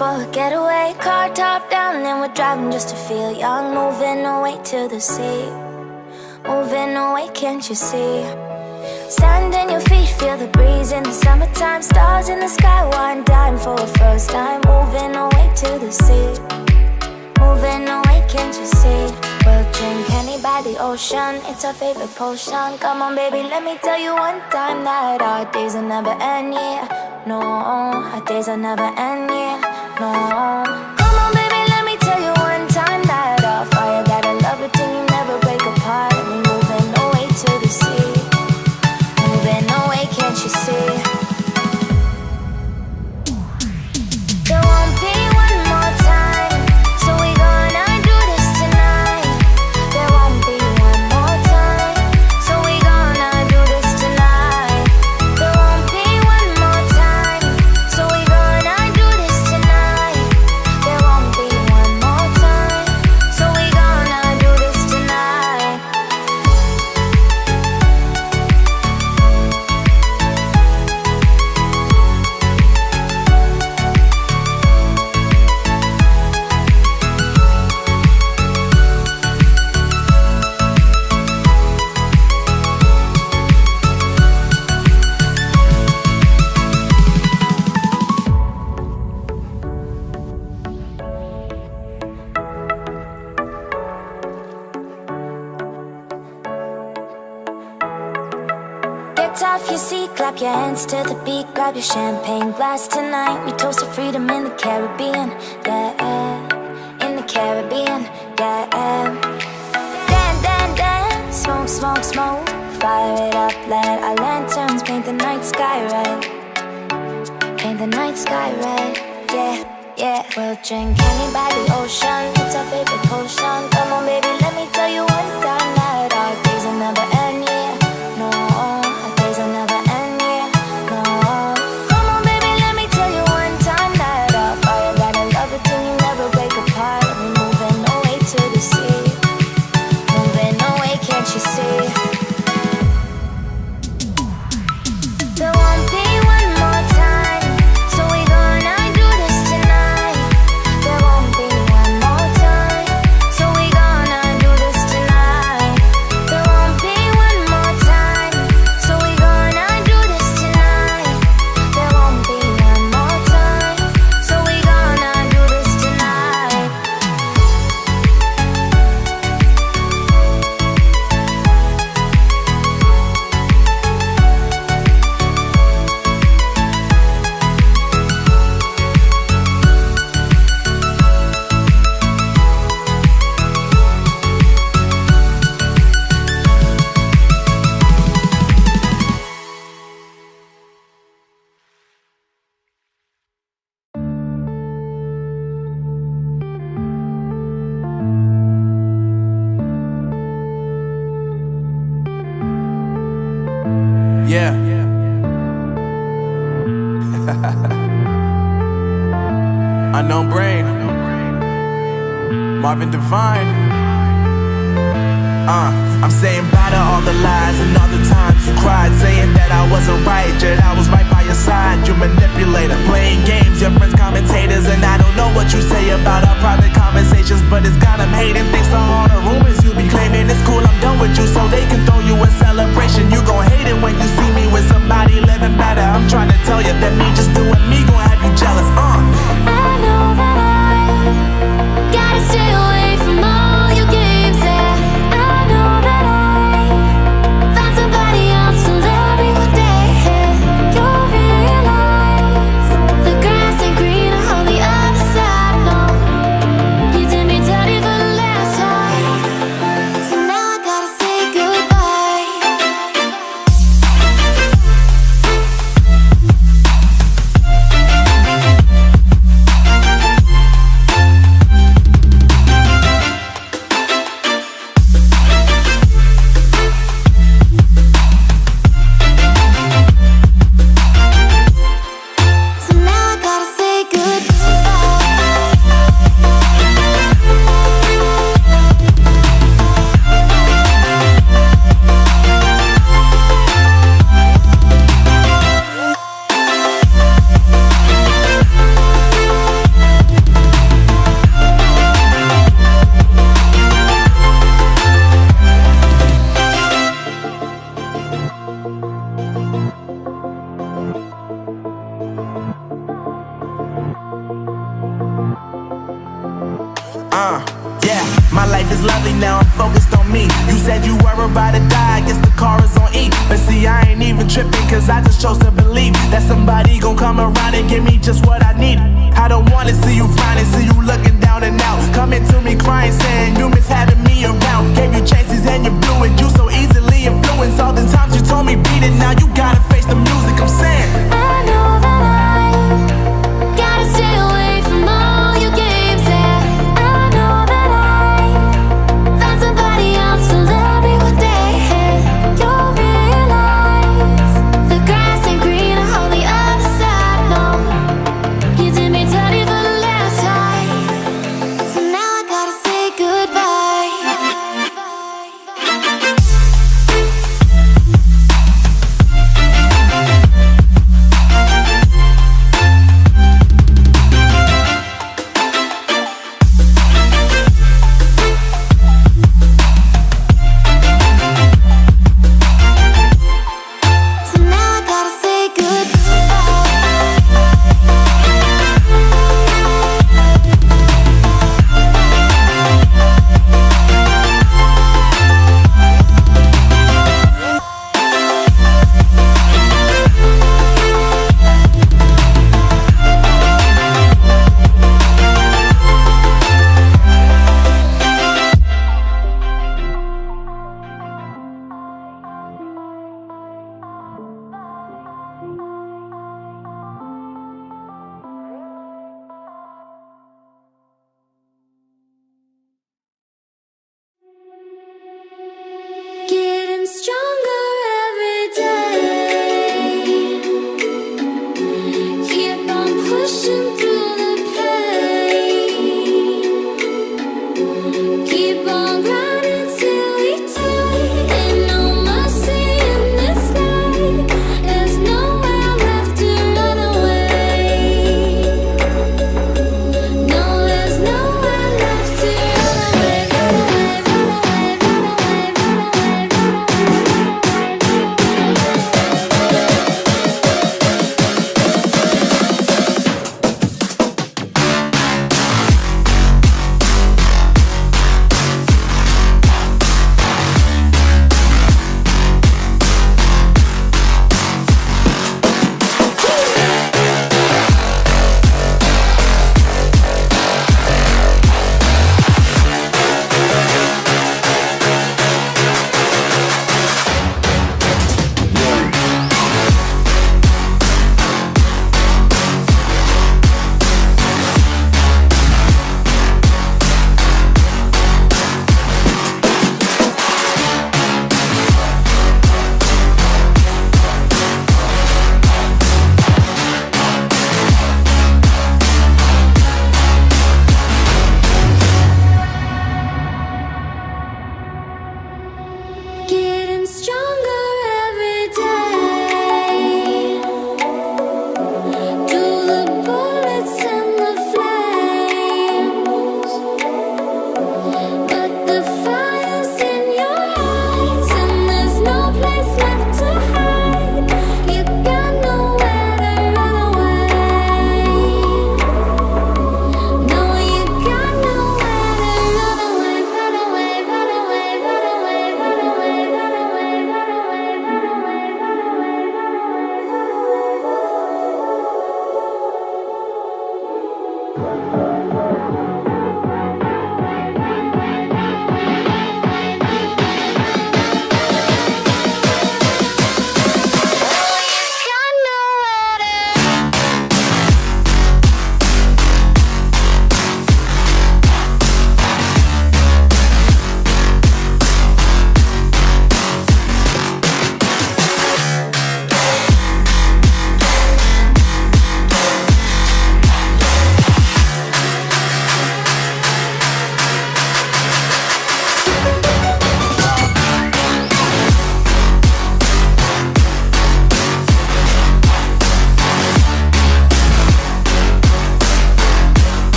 for a getaway. Car top down and we're driving just to feel young. Moving away to the sea, moving away, can't you see? Sand in your feet, feel the breeze in the summertime. Stars in the sky, one dime for a first time. Moving away to the sea, moving away, can't you see? We'll drink honey by the ocean, it's our favorite potion. Come on baby, let me tell you one time that our days will never end, yeah. No, our days will never end, yeah. No. Come on baby, let me tell you one time that our fire got a love routine, you never break apart. And we moving away to the sea, moving away, can't you see? There won't be one more time, so we gonna do this tonight. There won't be one more time, so we gonna do this tonight. There won't be one more time, so we gonna do this tonight. There won't be one more time, so we gonna do this tonight. Get off your seat, clap your hands to the beat. Grab your champagne glass tonight. We toast to freedom in the Caribbean, yeah. In the Caribbean, yeah. Dance, dance, dance, smoke, smoke, smoke. Fire it up, let our lanterns paint the night sky red. Paint the night sky red, yeah, yeah. We'll drink honey by the ocean, it's our favorite potion. Come on baby, let me tell you one time that our days will never end, yeah. No, our days will never end, yeah. No. Come on baby, let me tell you one time that our fire got a love routine, you never break apart. And we moving away to the sea, moving away, can't you see? There won't be one more time, so we gonna do this tonight. There won't be one more time, so we gonna do this tonight. There won't be one more time, so we gonna do this tonight. There won't be one more time, so we gonna do this tonight. Yeah. Unknown Brain, Marvin Devine. I'm saying bye to all the lies and all the times you cried, saying that I wasn't right, yet I was right by your side. You manipulator, playing games, your friends commentators, and I don't know what you say about our private conversations, but it's got them hating. Thanks to all the rumors you be claiming. It's cool, I'm done with you, so they can throw you a celebration. You gon' hate it when you see me with somebody living better. I'm trying to tell you that me just doing me gon' have you jealous. I know that I gotta stay away from all your games, yeah. I know that I found somebody else to love me one day, yeah. You'll realize the grass ain't greener on the other side, no. You did me dirty for the last time, so now I gotta say goodbye. My life is lovely now, I'm focused on me. You said you were about to die, I guess the car is on E. But see, I ain't even tripping, cause I just chose to believe that somebody gon' come around and give me just what I need. I don't wanna see you frowning, see you looking down and out, coming to me crying, saying you miss having me around. Gave you chances and you blew it, you so easily influenced. All the times you told me beat it, now you gotta face the music. I'm saying I know that I gotta stay away from all your games, yeah. I know that I found somebody else to love me one day. You'll realize the grass ain't greener on the other side, no. You did me dirty for the last time, so now I gotta say goodbye. So now I gotta say goodbye. Getting stronger every day. Keep on pushing through the pain. Keep on running till we die. Ain't no mercy in this life. There's nowhere left to run away. No, there's nowhere left to run away. Run away, run away, run away, run away, run away.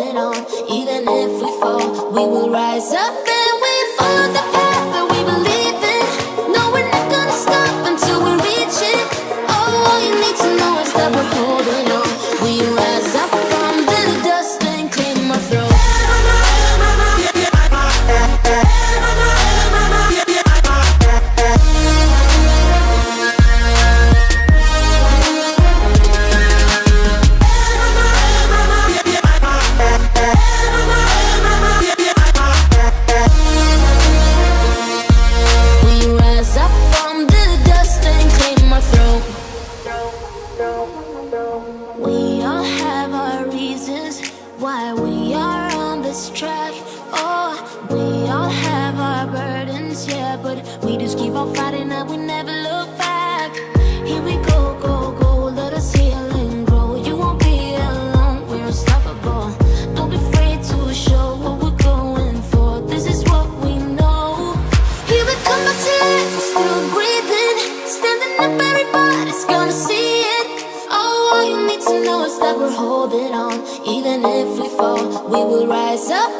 holding on. Even if we fall, we will rise up and we follow the path that we believe in. No, we're not gonna stop until we reach it. Oh, all you need to know is that we're holding on. We rise up from the dust and claim our throne. We all have our reasons why we are on this track. Oh, we all have our burdens, yeah, but we just keep on fighting and we never look back. Here we go, go, go, let us heal and grow. You won't be alone, we're unstoppable. Don't be afraid to show what we're going for. This is what we know. Here we come back to life, we're still breathing. Standing up, everybody's gonna see it. All you need to know is that we're holding on. Even if we fall, we will rise up.